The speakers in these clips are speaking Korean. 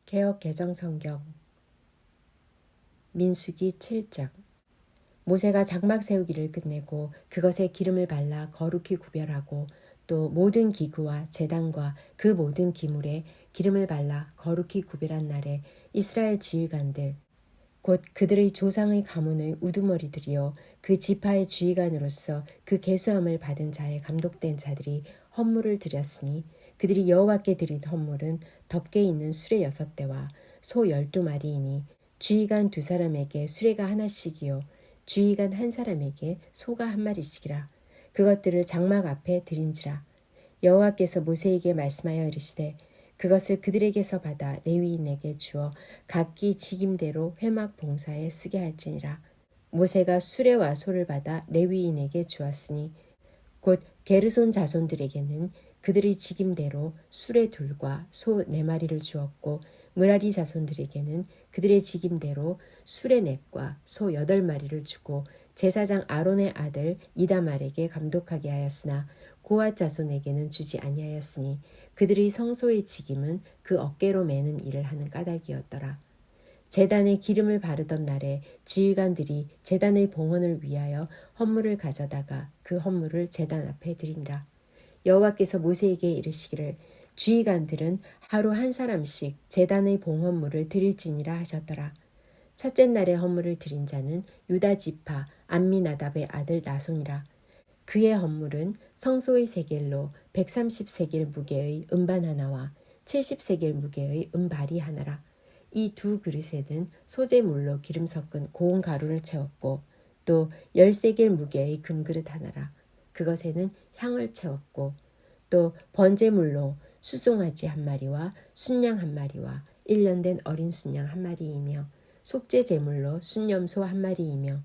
개역 개정성경 민수기 7장. 모세가 장막 세우기를 끝내고 그것에 기름을 발라 거룩히 구별하고 또 모든 기구와 제단과 그 모든 기물에 기름을 발라 거룩히 구별한 날에 이스라엘 지휘관들 곧 그들의 조상의 가문의 우두머리들이요 그 지파의 지휘관으로서 그 계수함을 받은 자에 감독된 자들이 헌물을 드렸으니 그들이 여호와께 드린 헌물은 덮개 있는 수레 6대와 소 12마리이니 지휘관 2사람에게 수레가 하나씩이요 지휘관 1사람에게 소가 1마리씩이라. 그것들을 장막 앞에 드린지라. 여호와께서 모세에게 말씀하여 이르시되 그것을 그들에게서 받아 레위인에게 주어 각기 직임대로 회막 봉사에 쓰게 할지니라. 모세가 수레와 소를 받아 레위인에게 주었으니 곧 게르손 자손들에게는 그들의 직임대로 수레 2과 소 4마리를 주었고 므라리 자손들에게는 그들의 직임대로 수레 4과 소 8마리를 주고 제사장 아론의 아들 이다말에게 감독하게 하였으나 고앗 자손에게는 주지 아니하였으니 그들의 성소의 직임은 그 어깨로 매는 일을 하는 까닭이었더라. 제단에 기름을 바르던 날에 지휘관들이 제단의 봉헌을 위하여 헌물을 가져다가 그 헌물을 제단 앞에 드리니라. 여호와께서 모세에게 이르시기를 지휘관들은 하루 1사람씩 제단의 봉헌물을 드릴지니라 하셨더라. 첫째 날에 헌물을 드린 자는 유다 지파 암미나답의 아들 나손이라. 그의 헌물은 성소의 세겔로 130세겔 무게의 음반 하나와 70세겔 무게의 음발이 하나라. 이 2그릇에는 소재물로 기름 섞은 고운 가루를 채웠고 또 10세겔 무게의 금그릇 하나라. 그것에는 향을 채웠고 또 번제물로 수송아지 1마리와 순양 1마리와 1년 된 어린 순양 1마리이며 속죄 제물로 순염소 1마리이며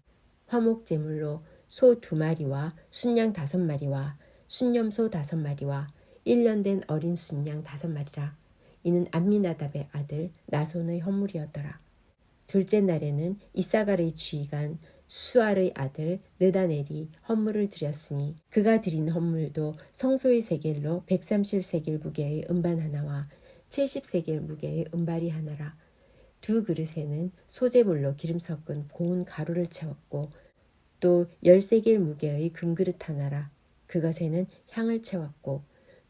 화목 제물로 소 2마리와 순양 5마리와 순염소 5마리와 1년 된 어린 순양 5마리라. 이는 암미나답의 아들 나손의 헌물이었더라. 둘째 날에는 이사갈의 지휘관 수알의 아들 느다넬이 헌물을 드렸으니 그가 드린 헌물도 성소의 세겔로 130세겔 무게의 음반 하나와 70세겔 무게의 음발이 하나라. 2그릇에는 소재물로 기름 섞은 고운 가루를 채웠고 또 10세겔 무게의 금그릇 하나라. 그것에는 향을 채웠고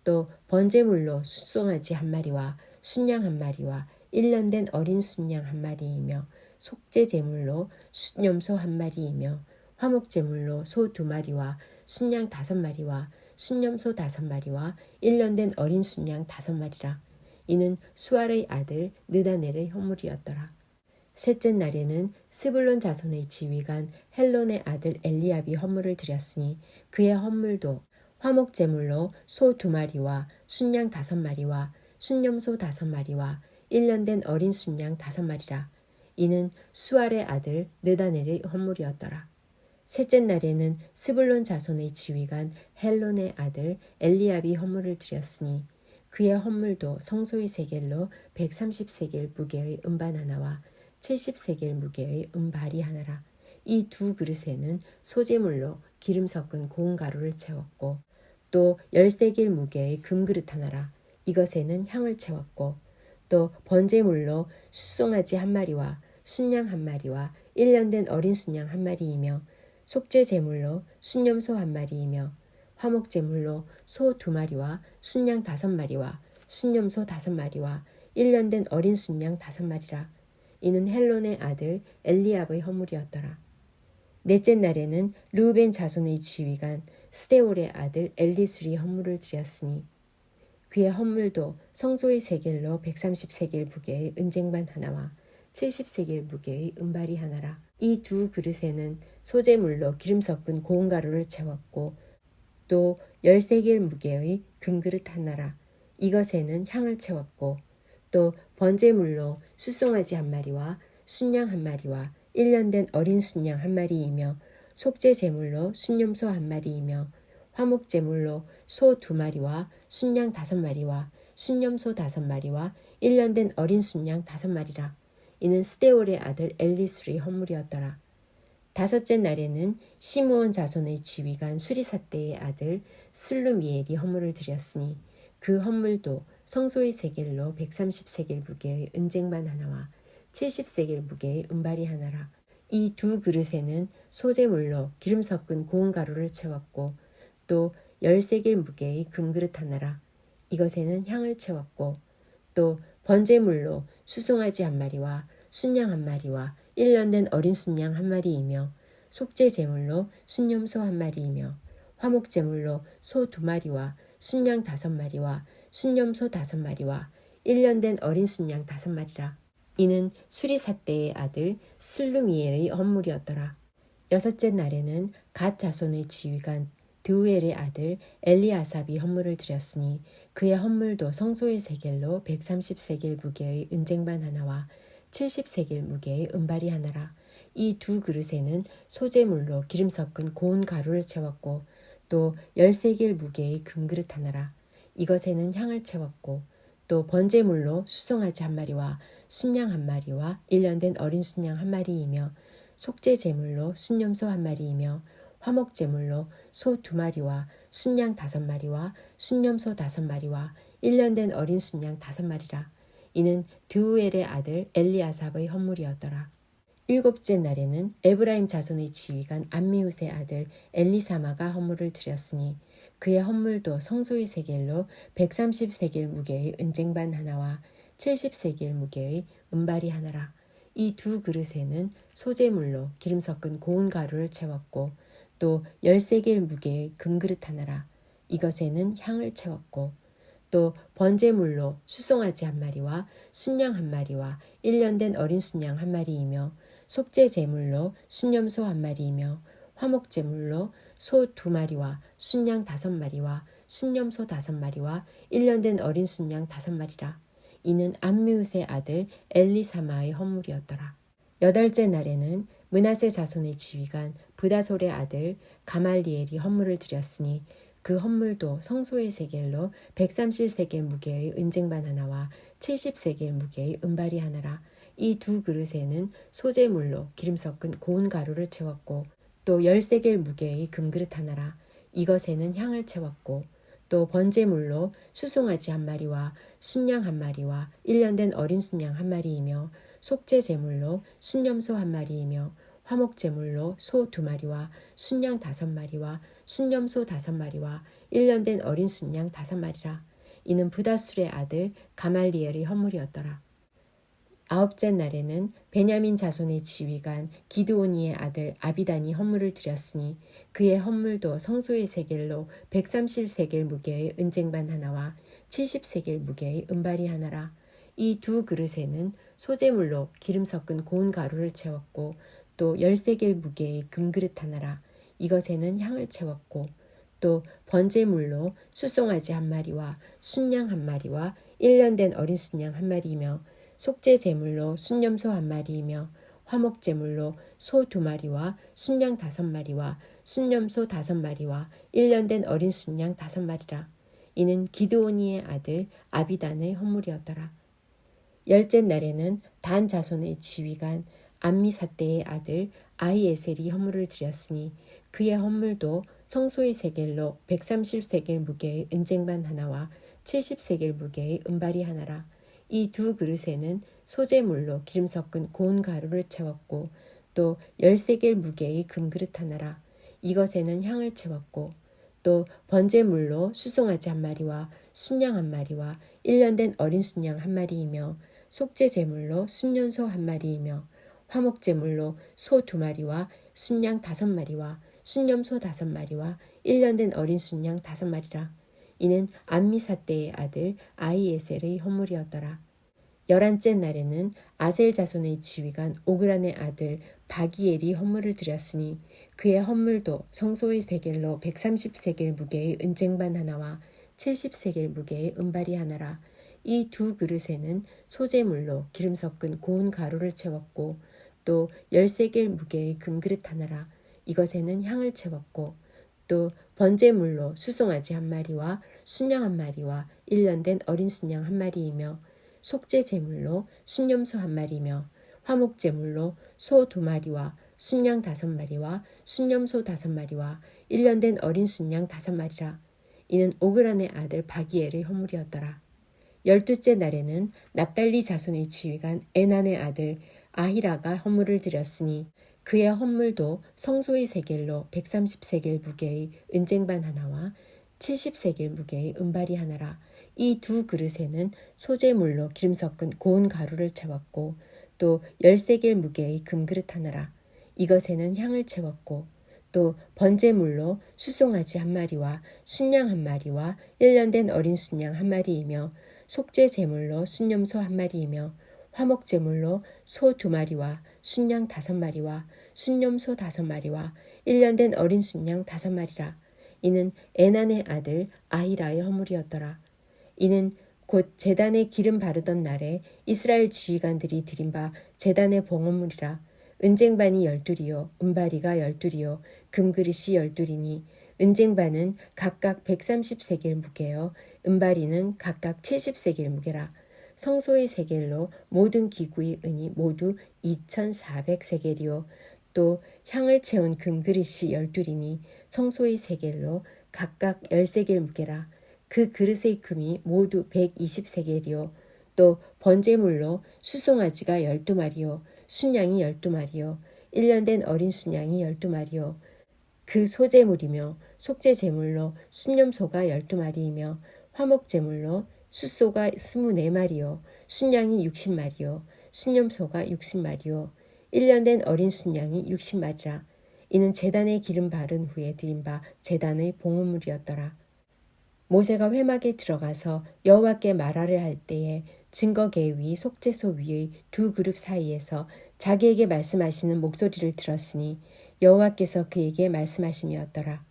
또 번제물로 숫송아지 1마리와 순양 1마리와 1년 된 어린 순양 1마리이며 속죄 제물로 순염소 1마리이며 화목 제물로 소 2마리와 순양 5마리와 순염소 5마리와 1년 된 어린 순양 5마리라. 이는 수알의 아들 느다넬의 헌물이었더라. 셋째 날에는 스불론 자손의 지휘관 헬론의 아들 엘리압이 헌물을 드렸으니 그의 헌물도 화목 제물로 소 2마리와 순양 5마리와 순염소 5마리와 1년 된 어린 순양 5마리라. 이는 수알의 아들 느다넬의 헌물이었더라. 셋째 날에는 스불론 자손의 지휘관 헬론의 아들 엘리압이 헌물을 드렸으니 그의 헌물도 성소의 세겔로 130세겔 무게의 음반 하나와 70세겔 무게의 음발이 하나라. 이 2그릇에는 소재물로 기름 섞은 고운 가루를 채웠고 또 10세겔 무게의 금그릇 하나라. 이것에는 향을 채웠고 또 번제물로 숫송아지 1마리와 순양 1마리와 1년 된 어린 순양 1마리이며 속죄 제물로 순염소 1마리이며 화목 제물로 소 2마리와 순양 5마리와 순염소 5마리와 1년 된 어린 순양 5마리라. 이는 헬론의 아들 엘리압의 헌물이었더라. 넷째 날에는 르우벤 자손의 지휘관 스데올의 아들 엘리술이 헌물을 드렸으니 그의 헌물도 성소의 세겔로 130세겔 무게의 은쟁반 하나와 70세겔 무게의 은발이 하나라. 이 2그릇에는 소재물로 기름 섞은 고운 가루를 채웠고 또 10세겔 무게의 금그릇 하나라. 이것에는 향을 채웠고 또 번제물로 숫송아지 1마리와 순양 1마리와 1년 된 어린 순양 1마리이며 속죄 제물로 순염소 1마리이며 화목 제물로 소 2마리와 순양 5마리와 순염소 5마리와 1년 된 어린 순양 5마리라. 이는 스데올의 아들 엘리술의 헌물이었더라. 다섯째 날에는 시므온 자손의 지휘관 수리사떼의 아들 슬루미엘이 헌물을 드렸으니 그 헌물도 성소의 세겔로 130세겔 무게의 은쟁반 하나와 70세겔 무게의 은발이 하나라. 이 두 그릇에는 소재물로 기름 섞은 고운 가루를 채웠고 또 10세겔 무게의 금그릇 하나라. 이것에는 향을 채웠고 또 번제물로 수송아지 한 마리와 순양 한 마리와 1년 된 어린 순양 한 마리이며 속죄 제물로 순염소 한 마리이며 화목 제물로 소 2마리와 순양 5마리와 순염소 5마리와 1년 된 어린 순양 5마리라. 이는 수리사대의 아들 슬루미엘의 헌물이었더라. 여섯째 날에는 갓 자손의 지휘관 드우엘의 아들 엘리아삽이 헌물을 드렸으니 그의 헌물도 성소의 세겔로 130세겔 무게의 은쟁반 하나와 70세겔 무게의 은발이 하나라. 이 두 그릇에는 소재물로 기름 섞은 고운 가루를 채웠고 또 10세겔 무게의 금그릇 하나라. 이것에는 향을 채웠고 또 번제물로 수송아지 한 마리와 순양 한 마리와 1년 된 어린 순양 한 마리이며 속죄 제물로 순염소 한 마리이며 화목 제물로 소 2마리와 순양 5마리와 순염소 5마리와 1년 된 어린 순양 5마리라. 이는 드우엘의 아들 엘리아삽의 헌물이었더라. 일곱째 날에는 에브라임 자손의 지휘관 암미웃의 아들 엘리사마가 헌물을 드렸으니 그의 헌물도 성소의 세겔로 130세겔 무게의 은쟁반 하나와 70세겔 무게의 은발이 하나라. 이 두 그릇에는 소재물로 기름 섞은 고운 가루를 채웠고 또 10세겔 무게의 금그릇 하나라. 이것에는 향을 채웠고 또 번제물로 수송아지 한 마리와 순양 한 마리와 1년 된 어린 순양 한 마리이며 속죄 제물로 순염소 한 마리이며 화목 제물로 소 2마리와 순양 5마리와 순염소 5마리와 1년 된 어린 순양 5마리라. 이는 암미웃의 아들 엘리사마의 헌물이었더라. 여덟째 날에는 므낫세 자손의 지휘관 브다솔의 아들 가말리엘이 헌물을 드렸으니 그 헌물도 성소의 세겔로 130세겔 무게의 은쟁반 하나와 70세겔 무게의 은발이 하나라. 이 두 그릇에는 소재물로 기름 섞은 고운 가루를 채웠고 또 10세겔 무게의 금그릇 하나라. 이것에는 향을 채웠고 또 번제물로 수송아지 한 마리와 순양 한 마리와 1년 된 어린 순양 한 마리이며 속죄 제물로 순염소 한 마리이며 화목 제물로 소 2마리와 순양 5마리와 순염소 5마리와 1년 된 어린 순양 5마리라. 이는 부다술의 아들 가말리엘의 헌물이었더라. 아홉째 날에는 베냐민 자손의 지휘관 기드오니의 아들 아비단이 헌물을 드렸으니 그의 헌물도 성소의 세겔로 130세겔 무게의 은쟁반 하나와 70세겔 무게의 은발이 하나라. 이 두 그릇에는 소재물로 기름 섞은 고운 가루를 채웠고 또 10세겔 무게의 금그릇 하나라. 이것에는 향을 채웠고 또 번제물로 수송아지 한 마리와 순양 한 마리와 1년 된 어린 순양 한 마리이며 속죄 제물로 순염소 한 마리이며 화목 제물로 소 2마리와 순양 5마리와 순염소 5마리와 1년 된 어린 순양 5마리라. 이는 기드오니의 아들 아비단의 헌물이었더라. 열째 날에는 단 자손의 지휘관 암미사대의 아들 아히에셀이 헌물을 드렸으니 그의 헌물도 성소의 세겔로 130세겔 무게의 은쟁반 하나와 70세겔 무게의 은발이 하나라. 이 두 그릇에는 소재물로 기름 섞은 고운 가루를 채웠고 또 10세겔 무게의 금그릇 하나라. 이것에는 향을 채웠고 또 번제물로 수송아지 한 마리와 순양 한 마리와 1년 된 어린 순양 한 마리이며 속죄 제물로 순년소 한 마리이며 화목 제물로 소 2마리와 순양 5마리와 순염소 5마리와 1년 된 어린 순양 5마리라. 이는 암미사대의 아들 아히에셀의 헌물이었더라. 11째 날에는 아셀 자손의 지휘관 오그란의 아들 바기엘이 헌물을 드렸으니 그의 헌물도 성소의 세겔로 130세겔 무게의 은쟁반 하나와 70세겔 무게의 은발이 하나라. 이 두 그릇에는 소재물로 기름 섞은 고운 가루를 채웠고 또 10세겔 무게의 금그릇 하나라. 이것에는 향을 채웠고 또 번제물로 수송아지 한 마리와 순양 한 마리와 1년 된 어린 순양 한 마리이며 속죄 제물로 순염소 한 마리며 화목 제물로 소 2마리와 순양 5마리와 순염소 5마리와 1년 된 어린 순양 5마리라. 이는 오그란의 아들 바기엘의 헌물이었더라. 12째 날에는 납달리 자손의 지휘관 에난의 아들 아히라가 헌물을 드렸으니 그의 헌물도 성소의 세겔로 130세겔 무게의 은쟁반 하나와 70세겔 무게의 은발이 하나라. 이 두 그릇에는 소재물로 기름 섞은 고운 가루를 채웠고 또 10세겔 무게의 금그릇 하나라. 이것에는 향을 채웠고 또 번제물로 수송아지 한 마리와 순양 한 마리와 1년 된 어린 순양 한 마리이며 속죄 제물로 순염소 한 마리이며 화목 제물로 소 2마리와 순양 5마리와 순염소 5마리와 1년 된 어린 순양 5마리라. 이는 에난의 아들 아히라의 허물이었더라. 이는 곧 제단에 기름 바르던 날에 이스라엘 지휘관들이 드린 바 제단의 봉헌물이라. 은쟁반이 12이요 은바리가 12이요 금그릇이 12이니 은쟁반은 각각 130세겔 무게요 은바리는 각각 70세겔 무게라. 성소의 세겔로 모든 기구의 은이 모두 2400세겔이요 또 향을 채운 금그릇이 12이니 성소의 세겔로 각각 10세겔 무게라. 그 그릇의 금이 모두 120세겔이요 또 번제물로 수송아지가 12마리요 순양이 12마리요 1년 된 어린 순양이 12마리요 그 소제물이며 속죄 제물로 순염소가 12마리이며 화목 제물로 숫소가 24마리요 순양이 60마리요 순염소가 60마리요 1년 된 어린 순양이 60마리라. 이는 제단에 기름 바른 후에 드린 바 제단의 봉헌물이었더라. 모세가 회막에 들어가서 여호와께 말하려 할 때에 증거계 위 속죄소 위의 두 그룹 사이에서 자기에게 말씀하시는 목소리를 들었으니 여호와께서 그에게 말씀하심이었더라.